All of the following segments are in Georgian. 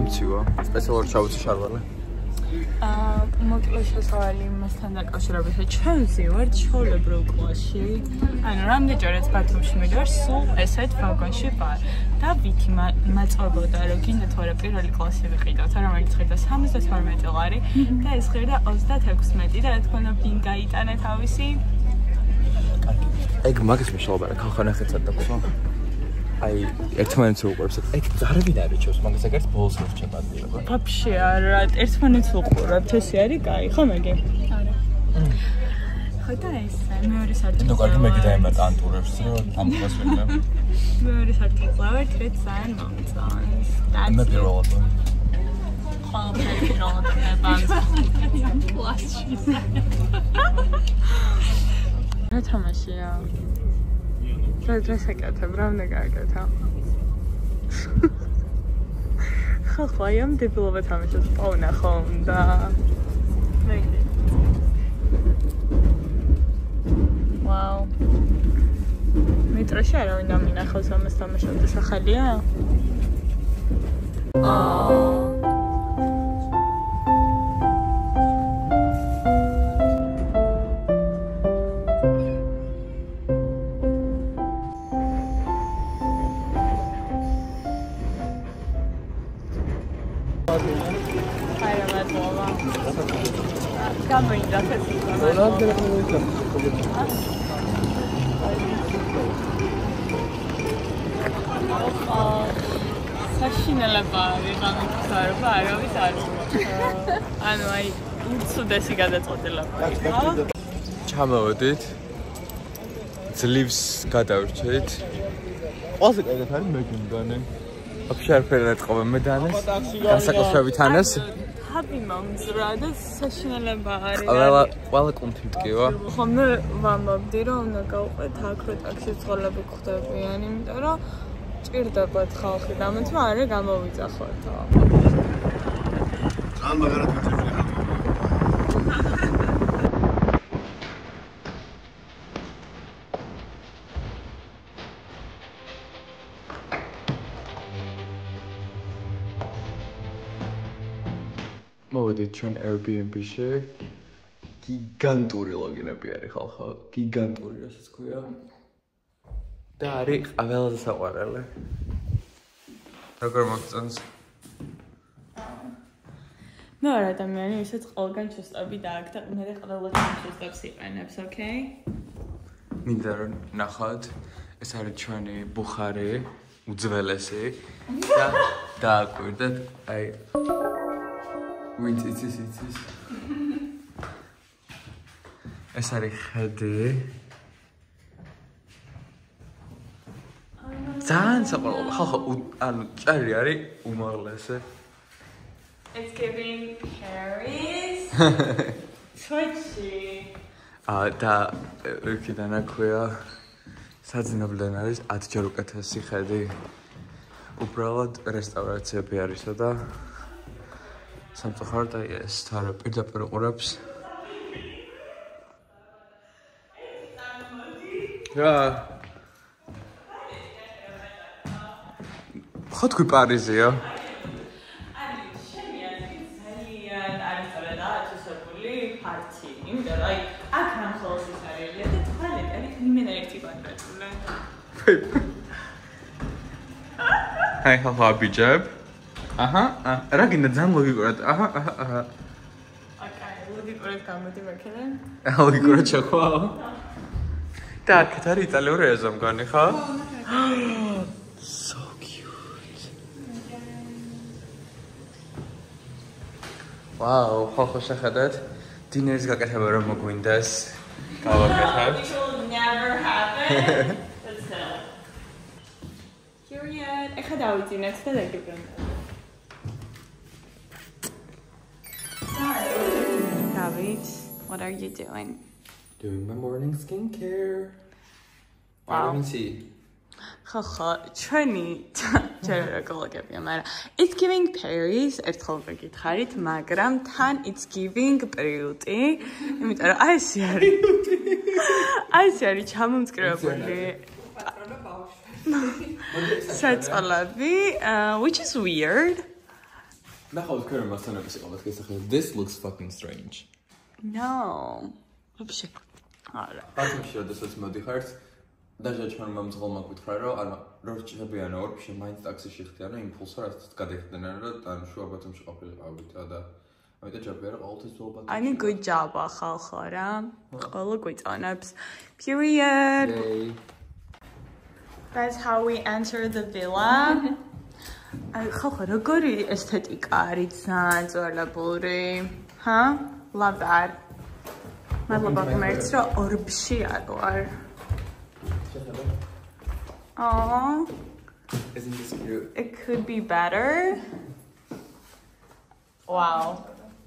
მცივა. სპეციალურად ჩავუცი შარვალე. მოკლე შესავალი იმასთან დაკავშირებით, რომ ჩვენ ვზივართ ჩვეულებრივ კლასში. ანუ რამდენჯერაც ბათუმში მივიდივარ, სულ ესეთ ვაგონში ვარ. და ვითი მაწვებოდა, რომ გინდათ ვარა პირველი კლასი ვიყიდოთ, რომელიც ხედა 72 ლარი და ეს ხედა 36 და რა თქმა უნდა ვინ გაიტანა თავისი. ეგ მაგის მშობარა, ხალხანახეც ატაქსო. აი, ერთმანეთს უყურებს. ეგ ზარები არის ჩოს, მაგას ეგრეთ ბოლოს რჩება ადგილება. Вообще არა, ერთმანეთს უყურებთ, ესე არის კაი, ხო მეგი? არა. ხოდა ეს მეორე სართულზე. ნუ კარგი მეგი დაემატა ანტურებს, რომ ამბავს ვინმე. მეორე სართულზე ვარ, თრეთ ძალიან მომწონს. მე პირველად ვარ. ყველაფერი პირველად ვარ. კლასში. რა თამაშია? რა საკეთებ, რა უნდა გააკეთო? ხო, აი ამ დებილობა თამაშობს პოვნა ხო უნდა. ვაუ. მეტროში არავინ დამინახავს ამას თამაშობდეს ახალია? გამოინდა საშინელება ვიღამისარება არავის არ ანუ აი უცუდესი გადაწყვეტილება ჩამოვედით ძლივს გადავრჩეთ ყველაზე კარგად არის მეგიმგანი вообще არაფერი არ წყობა მე დანეს გასაკუთრებით ანას ჰაპი მომძრა და საშინელება არის. ყველა კუნთი მткиვა. ხო მე ვამბობდი რომ უნდა გავყვეთ აქ რო ტაქსის წყალები გხვდებიან, იმიტომ რომ ჭირდებათ ხალხი და ამიტომ არა გამოვიძახოთ. ძალიან მაგარად ვიწევდი. მოვედით ჩვენ Airbnb-ში. გიგანტური ლოგინები არის ხალხო, გიგანტური რასაც ქვია. და არის ყველაზე საყვარელი. როგორ მოგწონს? მე ვარ ადამიანი, ვისაც ყველგან ჩოსტები დააქვს და მე ყველა ჩოსტებს იყენებს, ოკეი? მინდა რომ ნახოთ, ეს არის ჩვენი ბუხარი, უძველესი და დააკვირდეთ, აი ვინც იცის ეს არის ხედი ძალიან საყვარელი ხალხო ანუ ჭარი არის უმაღლესი It's giving Paris Sochi და იქიდან აქვეა საძინებლენ არის 10 ჯერ უკეთესი ხედი უბრალოდ რესტავრაციები არისო და სამწუხაროდ აი ეს თარა პირდაპირ უყურებს რა ხო თქვი პარიზია აი შენი არის ძალიან არისტოკრატია და აწესებული პარტი იმიტომ რომ აი აქ რამ ხოლოს ის არის და თვალეთ არის იმენა ერთი კვადრატული აი ხალხო აბიჯებ აჰა რა გინდა ძალიან ლოგიკურად აჰა აკაი ლოგიკურად გამოდი მაქედან ლოგიკურად ჩახვალ და აქეთ არის იტალიური ეზო მგონი ხო so cute ვაუ ხალხო შეხედეთ დინერის გაკეთება რომ მოგვინდეს გავაკეთებ It will never happen but still Period ეხა დავიძინეთ და დაგიბრუნდეთ David, what are you doing? Doing my morning skincare. Wow. Vitamin C. Xaxa, ჩვენი ჯერ ეკოლოგებია, მაგრამ it's giving Paris, ერთხელ მეკითხარით, მაგრამ თან it's giving Beauty. იმიტომ რომ აი ესე არის. აი ესე არის ჩამომწკრივებული. საწყალები, which is weird. ნახავთ თქვენ რომ მასთანების იყავთ გასახელე. This looks fucking strange. No. Вообще. არა. ბათუმში როდესაც მოდიხართ დაჟე ჩვენ მომძღოლმა გითხრა რომ ანუ რო ჭირებიანო ორფში მაინც ტაქსიში ხდიანო იმპულსო რასაც გადაიხდენენ რომ ან შუა ბათუმში ყოფილიყავით და ამიტომ ჯობია რომ ყოველთვის ძველ ბათუმში. I mean good job ახალხო რა. ყველა გვიწონებს. Period. That's how we enter the villa. აი ხალხო როგორი ესთეტიკა არის ძალიან ძველებური. ჰა? Love that. მადლობა გმერთს რომ ორბში არ ვარ. Oh, Isn't this cute? it could be better. Wow.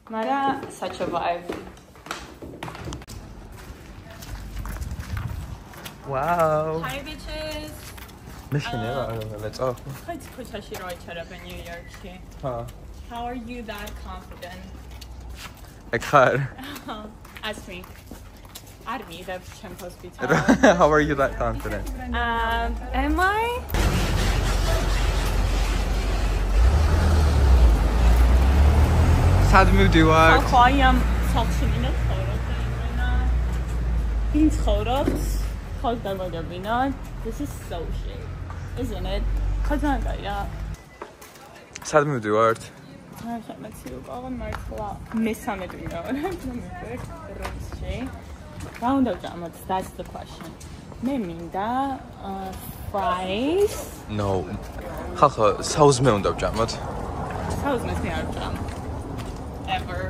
Mara, such a vibe. Wow. Hi bitches. მეშინება მეწო. Ხაით ქუჩაში რო იჩერებენ New York-ში. ჰა. How are you that confident? ეხარ. Ask me. არ მიდებს ჩემ ჰოსპიტალ. How are you that confident? Am I? სად მივდივარ? I am talking in the photo. In photos. How do This is so shit. Isn't it? ხაზანგაია. სად მივდივართ? შემეცი უკვე მართლა მესამე დღეა მივიდეთ რომში. რა უნდა ვჭამოთ? That's the question. მე მინდა fries. No. ხახო, საუზმე უნდა ვჭამოთ. საუზმეს მე არ ვჭამ. Ever.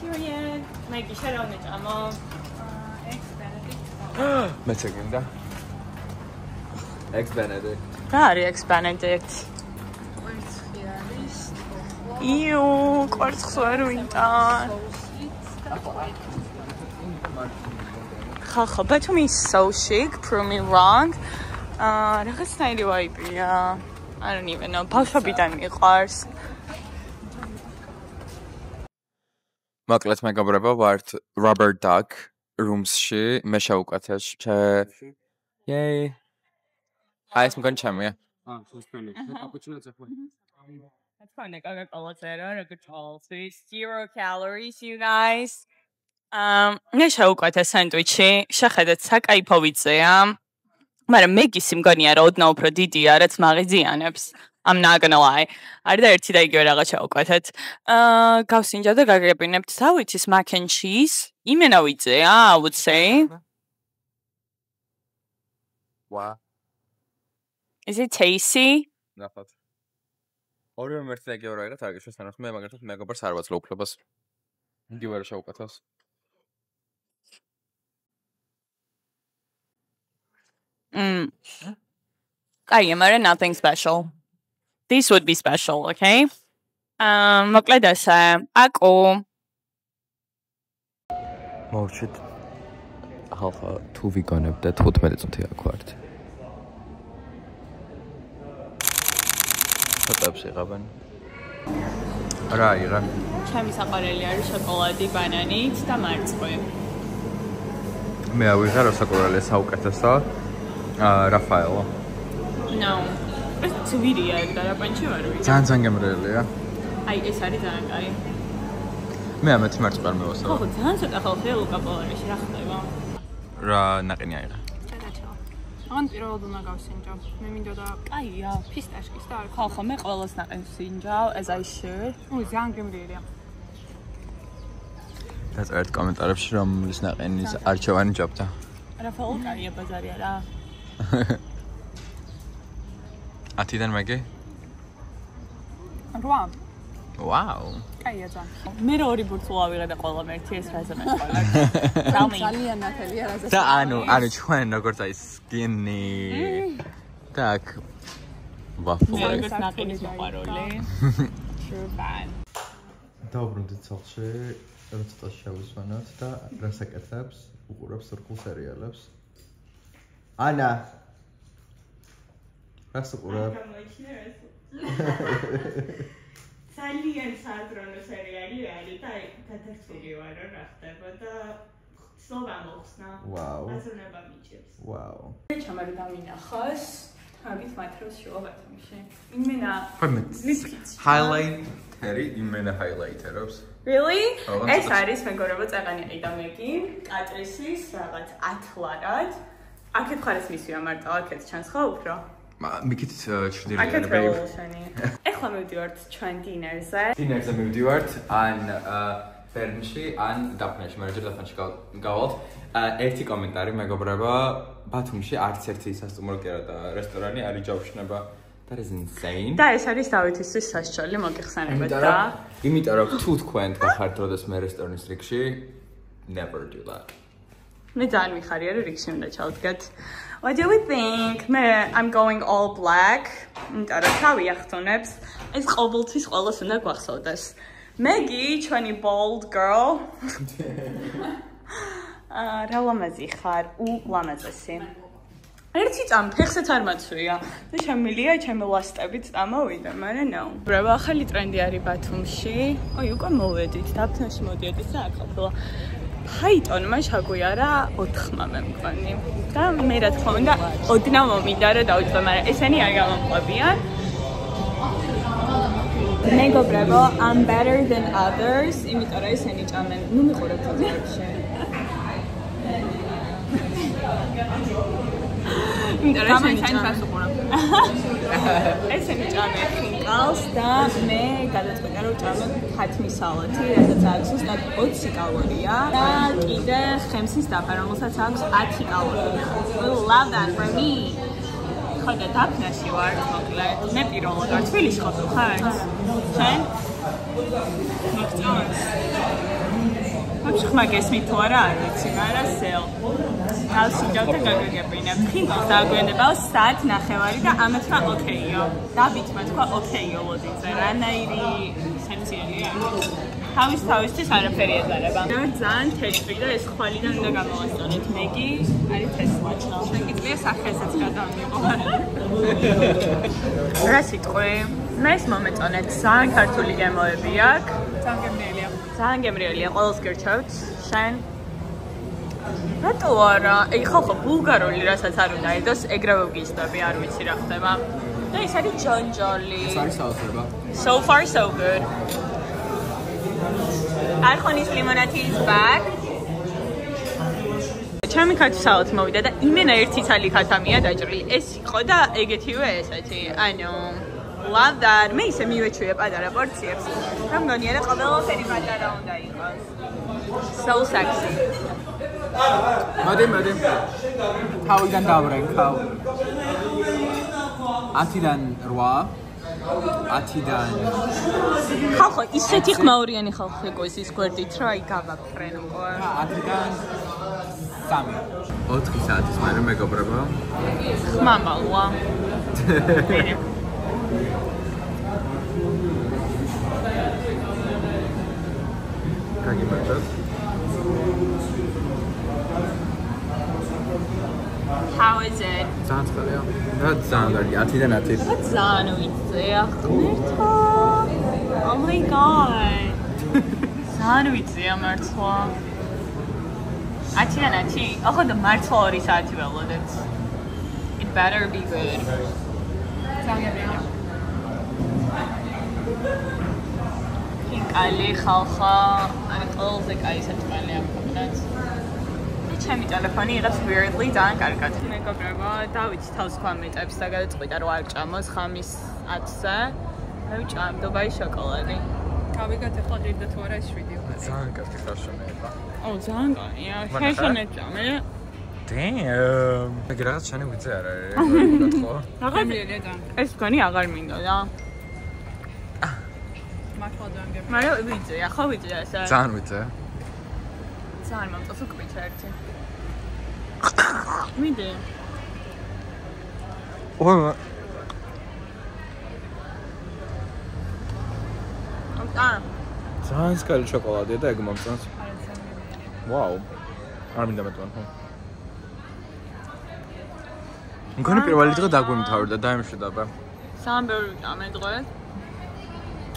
Period. მაგი შერავნე ჭამო. Eggs Benedict. მეც ეგინდა. Eggs Benedict. რა არის Eggs Benedict? იუ, კვერცხს ვერ ვინდა. ხახო, Batum is so chic, prove me wrong. რაღაცნაირი ვაიბია. I don't even know. ბავშვობიდან მიყვარს. მოკლედ მეგობრებო, ვართ Rubber Duck Rooms-ში, მე შევუკეთეს. Yay. აი, ეს მგონი ჩემია. სუსპენდი. კაპუჩინო წახვე. That's fine. I got all of that. I got all 0 calories, you guys. მე შევუკეთე სანდვიჩი. შეხედეთ, საკაიფო ვიწეა. მაგრამ მეგისი მგონია რომ ოდნავ უფრო დიდია, რაც მაღიზიანებს. I'm not gonna lie. არის და ერთი და იგივე რაღაც შევუკეთეთ. გავსინჯა და გაგებინებთ თავიცის mac and cheese. იმენა ვიწეა, I would say. Wow. Is it tasty? ნახოთ. ორივე მერტი და იგივე რა იყო, თარგეშოს თანახმ მე მაგალითად მეგობრს არ ვაძლევ უფლებას. იგივე რა შევუკეთოს. Კაი, მაგრამ nothing special. This would be special, okay? მოკლედ ასე, აკო. მოვჩით. ახალ თუ ვიგონებ და 15 წუთი აქ ვართ. ხატებს იღებენ. რა იღა? ჩემი საყვარელი არის შოკოლადი, ბანანით და მარწყვი. მე ავიღე რა საკურალია საუკეთესო. რაფაელო. No. ეს ცივია, დარაპანჩი ვარ ვიდეო. ძალიან გემრიელია. აი, ეს არის ძალიან კაი. მე ამეთ მარწყვი არ მევასწავლე. ხო, ძალიან ცოტა ხალხია ლუკა პოლარიში, რა ხდება? რა ნაყინი აიღე? გადაჭრა. ან პირველად უნდა გავსინჯო. მე მინდოდა, კაია, ფისტაშკის და არ ხო, მე ყველას ნაყენს ვსინჯავ, as I should. ძალიან გემრიელია. დაწერთ კომენტარებში რომ ის ნაყენის არჩევანი ჯობდა. რაფაელ კაია ბაზარი არა? 10-დან მეგი? 8. ვაუ. კაია ძალიან. მე ორი ბურთულა ვიღე და ყველა მერთი ეს რაზე მეყოლა. ძალიან ნათელია რაზე. და ანუ ჩვენ როგორც აი skinny. так. ვაფლი. მე როგორც ნაყინის მოყარული. True bad. დაუბრუნდით სახლში, ცოტა შევისვენოთ და რასაკეთებს? უყურებს სურკულ სერიალებს. ანა. რას უყურებ? ძალიან საადრონო სერიალი არის და დადასტური ვარ რა ხდება და სულ ამოხსნა. ვაუ. აზროვნება მიჭირს. ვაუ. ჩემარი დამინახოს. Habit materials show ბათუმში. იმენა highlighter იმენა highlighter-ობს. Really? ეს არის მეგობრებო წაღანი ყიდა მეგი, კატრისის რაღაც ათლარად. აქეთ ხარეს მისვია მარტო, აქეთ ჩანს ხო უფრო? მიქით ჩრდილიან babe. ეხლა მივდივართ ჩვენ დინერზე. დინერზე მივდივართ ან ბერნში ან დაფნაში, მაგრამ ჯერ დაფნაში გავალთ. ერთი კომენტარი მეგობრებო, ბათუმში არც ერთი სასტუმრო კი არა და რესტორანი არ იჯავშნება. That is insane. და ეს არის დავითისთვის სასჯელი მოგიხსენებათ და იმიტომ რომ თუ თქვენ გახართ როდესმე რესტორნის რიგში, never do that. მე ძალიან მიხარია რომ რიგში უნდა ჩავდგეთ. What do we think? I'm going all black. იმიტომ რომ თავი ახტონებს. ეს ყოველთვის ყველას უნდა გვახსოვდეს. Megi, ჩვენი bold girl. რა ლამაზი ხარ, ულამაზესი. ერთი წამ ფეხსაც არ მაცვია და შემილია ჩემი ლასტებით წამოვიდა, მაგრამ no. ბრევა ახალი ტრენდი არის ბათუმში. ой, უკვე მოვედით, დაფნაში მოდიოდით და აკაფლა. ფაიტონმა ჩაგვიარა 4 მე მგონი. და მე რა თქმა უნდა, ოდნა მომინდა რომ დავიწყო, მაგრამ ესენი არ გამომყვებიან. მეგობრებო, I'm better than others. იმიტომ რომ ესენი ჭამენ. ნუ მიყურებთ ზოგადში. ესენი ჭამენ ხინკალს და მე გადაწყვეტა რომ ჭამე ქათმის სალათი, რასაც აქვს ზუსტად 20 კალორია და კიდე ხემსის დაფა, რომელსაც აქვს 10 კალორია. I love that for me. ხოდა დაფნაში ვარ, მოკლედ. მე პირველად ვარ თბილისში ყოფილ ხარ? შენ? მოგწონს? Вообще მაგესმით თუ არა არ ვიცი, მაგრამ სელ. გავსიჯავ და გაგაგებინებ. ხინკალს დააგვიანებავ საათ ნახევარი და ამეთქვა ოკეიო. დაბითმა თქვა ოკეიო ლოდიძე. რანაირი სენციალია? თავისთვის არაფერი ეზარება. მე ძალიან თეთრი და ეს ხვალიდან უნდა გამოვასწორეთ. მეგი არის თესლაჩა. შენ გიძლია სახესაც გადავიღო. რა სიტყვი? მე ეს მომეწონეთ. ძალიან ქართული გემოები აქვს. ძალიან გემრიელია, ყველას გერჩევთ. შენ რატო არა? ხო, ბულგარული რასაც არ უნდა ედოს, ეგრევე ვგიზდები, არ ვიცი რა ხდება. და ეს არის ჯონჯოლი. ეს არის საოცრება. So far so good. არხონის ლიმონადი is back. ჩემი ქათმის სალათი მოვიდა და იმენა ერთი ცალი ქათამია დაჭრილი. ეს იყო და ეგეთივე ესეთი. ანუ love that. მე ისე მივეჩვია პატარა პორციებს. რა მგონია და ყველაფერი პატარა უნდა იყოს. So sexy. მოდი. თავიდან დავრენქავ. 10-დან 8. 10-დან. ხალხო, ისეთი ხმაურიანი ხალხი ყვის ის გვერდით, რა აი გავაფრენ უკვე. 10-დან 3. 4 საათის მერე მეგობრებო. ხმამალვა. გაგიმართოთ. How is it? ძალიან წყალია. და ძალიან კარგი, 10-დან 10. ძალიან ვიცია, ღმერთო. Oh my god. ძალიან ვიცია მართლა. 10-დან 10. ახლა და მართლა 2 საათი ველოდეთ. It better be good. ძალიან კალი ხალხა, აი ყველაზე კაი საჭმელი აქვს. ჩემი ტელეფონი იღებს weirdly ძალიან კარგად. მეგობრებო, დავით თავს ქვამეტებს და გადაწყვიტა რომ არ ჭამოს ხამის 10-ზე. მე ვჭამ დუბაის შოკოლადი. გავიგეთ ახლა ჭირდა თუ არა ეს 7 ვარი. ძალიან კარგი ხარშემეება. ძალიან კაია. შენ ჭამე. Damn. მე რაღაც შენი ვიძე არ არის. გათხოვა. გემრიელია ძალიან. ეს გონი აღარ მინდა და. მართლა ძალიან გემრიელია. მაგრამ ვიძეა, ხო ვიძეა ეს. ძალიან ვიძე. ძალიან მომწონს უკბიჩა ერთი. მინდა. ოღონდ ძალიან სკალი შოკოლადია და ეგ მომწონს. ვაუ. არ მინდა მეტყვან ხო? მგონი პირველი დღე დაგვიმთავრდა და დაემშვიდობა. ძალიან ბევრი ვიტამენ დღეს.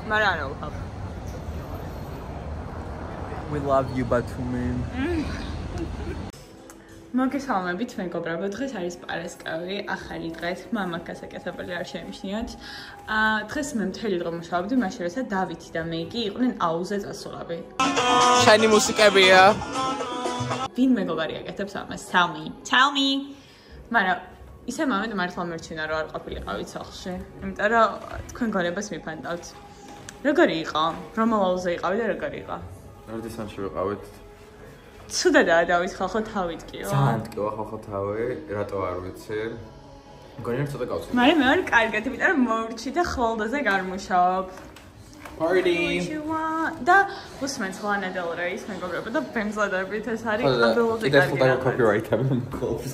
მაგრამ არა ვხავ. We love you Batumi. მოგესალმებით მეგობრებო, დღეს არის პარასკევი, ახალი დღე, მამაკ გასაკეთებელი არ შეიმჩნიოთ. დღეს მე მთელი დღე მუშაობდი, მაშინ როცა დავითი და მეგი იყვნენ აუზე წასულები. შენი მუსიკებია. ვინ მეგობარი აკეთებს ამას? Tell me. მაგრამ ისე მომენტ მართლა მერჩინა რომ არ ყოფილიყავით სახლში, იმიტომ რომ თქვენ გონებას მიფანტავთ. როგორი იყო? რომელ აუზე იყავი და როგორი იყო? ნორდისანში ვიყავით. ცუდადაა დავით ხალხო თავით კიო. ძალიან ტკივა ხალხო თავი, რატო არ ვიცი. მგონი რომ ცოტა გავცნობ. მაგრამ მე ვარ კარგად, იმიტომ რომ მოვრჩი და ხვალდაზე გამუშავებ. Party. და უსმენთ ლანა დელ რეის მეგობრებო და ბემზადებით ეს არის აბელოზე კიდე კარგი. ხოდა copyright-ები მქონს.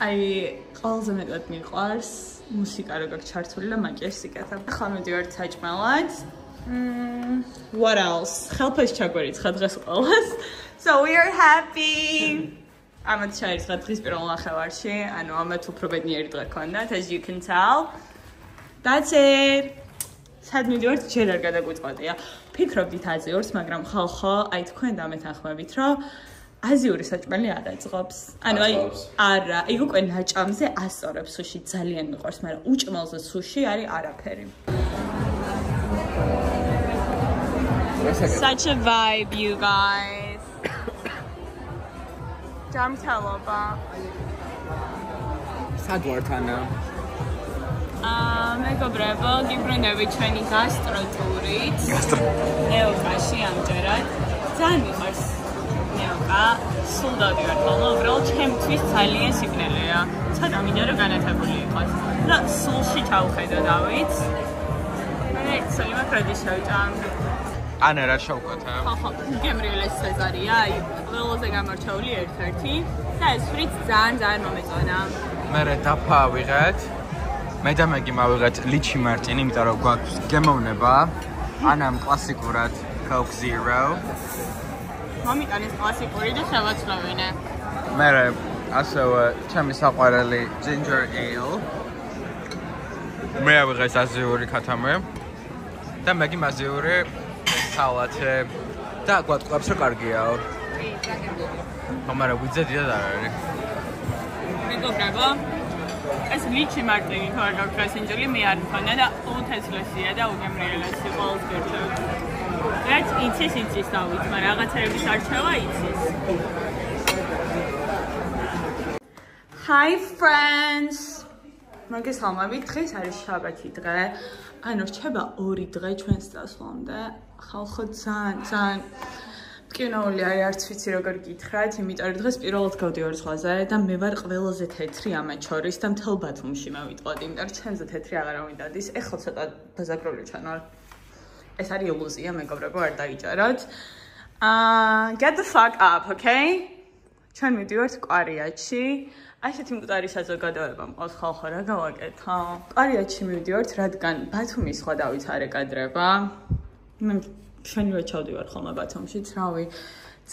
აი, ყველაზე მეტად მიყვარს მუსიკა როგორ ჩართული და მაჭერს იკეთებ. ახლა მივიდივართ საჭმელად. What else? Help-ს ჩაგვერიცხა დღეს ყველას. So we are happy. ამათ ჩაირიცხა დღის პირველ ნახევარში, ანუ ამათ უფრო ბედნიერი დღე გქონდათ, as you can tell. That's it. სად მივიდივართ, ჯერ არ გადაგვიწყვეტია. ფიქრობდით აზიურს, მაგრამ ხალხო, აი თქვენ დამეთანხმებით, რომ აზიური საჭმელი არ აწყობს. ანუ აი არა, იქ უკვე ნაჭამზე ასწორებს სუში, ძალიან მიყვარს, მაგრამ უჭმელზე სუში არის არაფერი. Such a vibe, you guys. Jamtalova. სად ვართ ანა? მეგობრებო, გიბრუნდებით ჩვენი გასტროტურით. ნეოკაში ამჯერად. ძალიან მიყვარს ნეოკა. სულ დავდივარ ხოლმე, უბრალოდ ჩემთვის ძალიან სიგნელია. ცოტა მინდა რომ განათებული იყოს. და სულში ჩავხედო დავით. მე ცოტა კრედი შევჭამ. ანა რა შევკვეთა? ხო, გემრიელეს სეზარია, აი, ყველაზე გამორჩეული ერთ-ერთი და ეს ფრიც ძალიან მომეწონა. მე დაფა ვიღეთ. მე და მეგი მავიღეთ ლიჩი მარტინი, იმიტომ რომ გვაქვს გემოვნება. ანამ კლასიკურად Coke Zero. მომიტანეს კლასიკური და შევაცვლავინე. მე ასევე ჩემი საყვარელი ginger ale. მე ავიღეთ აზიური ქათამი და მეგი მაზიური სალათე და გვატყობს რომ კარგიაო. მაგრამ ვიძე დიდად არ არის. მეგობრებო, ეს ლიჩი მარტინი თუ არ გაქვს ინჯელი მე არ მქონდა და უთესლესია და უგემრიელესი ყოველს გერჩევ. რაც იცის დავით, მაგრამ რაღაცების არჩევა იცის. Hi friends. მოგესალმებით, დღეს არის შაბათი დღე. ანუ რჩება 2 დღე ჩვენს დასვლამდე. ხალხო ძალიან მტკივნეული არის, არც ვიცი როგორ გითხრათ, იმიტომ რომ დღეს პირველად გავდივარ ზღვაზე და მე ვარ ყველაზე თეთრი ამათ შორის და მთელ ბათუმში მოვიტყოდი, იმიტომ რომ ჩემზე თეთრი აღარ მოვიდადის. ეხლა ცოტა დაზაგრული ჩანვარ. ეს არის ილუზია, მეგობრებო, არ დაიჭეროთ. Get the fuck up, okay? ჩვენ მივდივართ კვარიატში. ასეთი მკვდარი საზოგადოება მყავს ხალხო, რა გავაკეთო? კვარიატში მივდივართ, რადგან ბათუმის სხვა დავით არ ეკადრება. მე შენივე ჩავდივარ ხოლმე ბათუმშიც, რავი.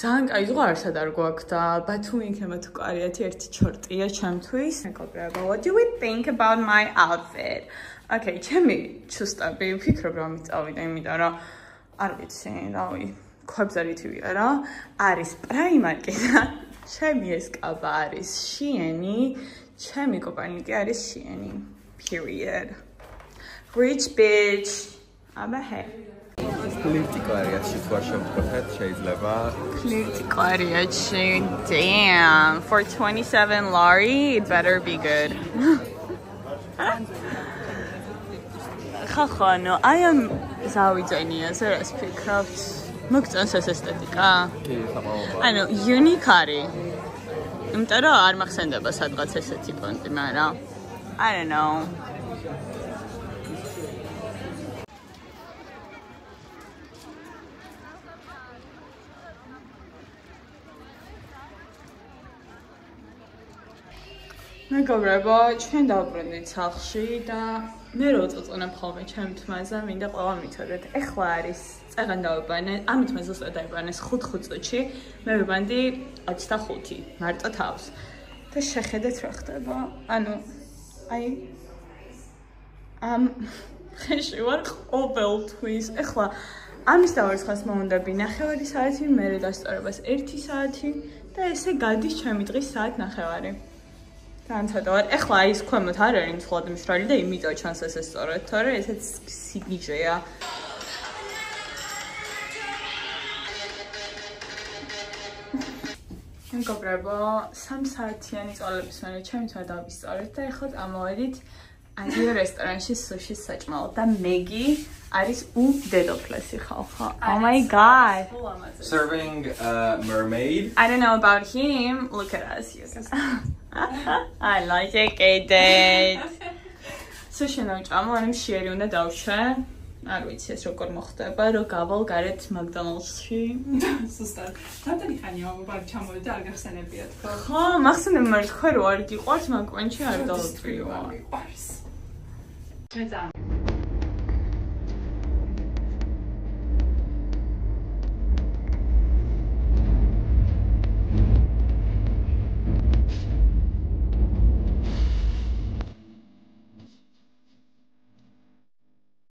ძალიან კაი ზღვარსად არ გვაქვს და ბათუმი იქნება თუ კვარიათი ერთი ჩორტია ჩემთვის. მეგობრებო, what do we think about my outfit? Okay, ჩემი ჩუსტები ვფიქრობ რომ მიწავიდა, იმიტომ რომ არ ვიცი, რავი, ქვებზე რითივია რა. არის პრაიმარკი. ჩემი ეს კაბა არის Shein-ი, ჩემი კოპანიკი არის Shein-ი. Period. Rich bitch. აბა ჰე. ფლირტი კვარიატში თუ არ შევხვდეთ, შეიძლება. Flirt კვარიატში. Damn. For 27 lari, it better be good. ხახანო, I am ზავიძენია, ზერას ფიქრობთ. მოგწონს ეს ესთეტიკა? კი, საყოველთაო. ანუ unique არის. იმიტომ რომ არ მახსენდება სადღაც ესეთი პონტი, მაგრამ I don't know. მეგობრებო, ჩვენ დავბრუნდით სახლში და მე რო წოწონებ ხოლმე ჩემ თმაზე, მინდა ყველა მიცოდეთ. ეხლა არის წეგან დავიბანე, ამით მე ზუსტად დაიბანეს 5 წუთში, მე ვიბანდი 25 მარტო თავს. და შეხედეთ რა ხდება. ანუ აი ხეში ვარ ყოველთვის. ეხლა ამის დავარცხას მოუნდები 9 საათი, მერე დასწორებას 1 საათი და ესე გადის ჩემი დღის საათ ნახევარი. თან ცოტა ვარ. ეხლა აი ეს ქვემოთ არ არის მსხვადი მშრალი და იმიტომ ჩანს ესე სწორად, თორე ესეც სიგიჟეა. მეგობრებო, 3 საათიანი წვალების მერე ჩემი თვა დავისწორეთ და ეხლა წამოვედით აზიო რესტორანში სუშის საჭმელად და მეგი არის უდედოფლესი ხალხო. Oh my god. Serving mermaid. I don't know about him. Look at us, you guys. I like it. Sushi ნაჭამო, ანუ მშიერი უნდა დავშე. არ ვიცი ეს როგორ მოხდება, რომ გავალ გარეთ McDonald's-ში. სუსტად. რამდენი ხანია მოგარი ჩამოვიდა, არ გახსენებია თქო. ხო, მახსენებ მე თქვენ რო არ გიყვარს, მაგრამ კვენჩი არ დავწვიო. მიყვარს. მე ძალიან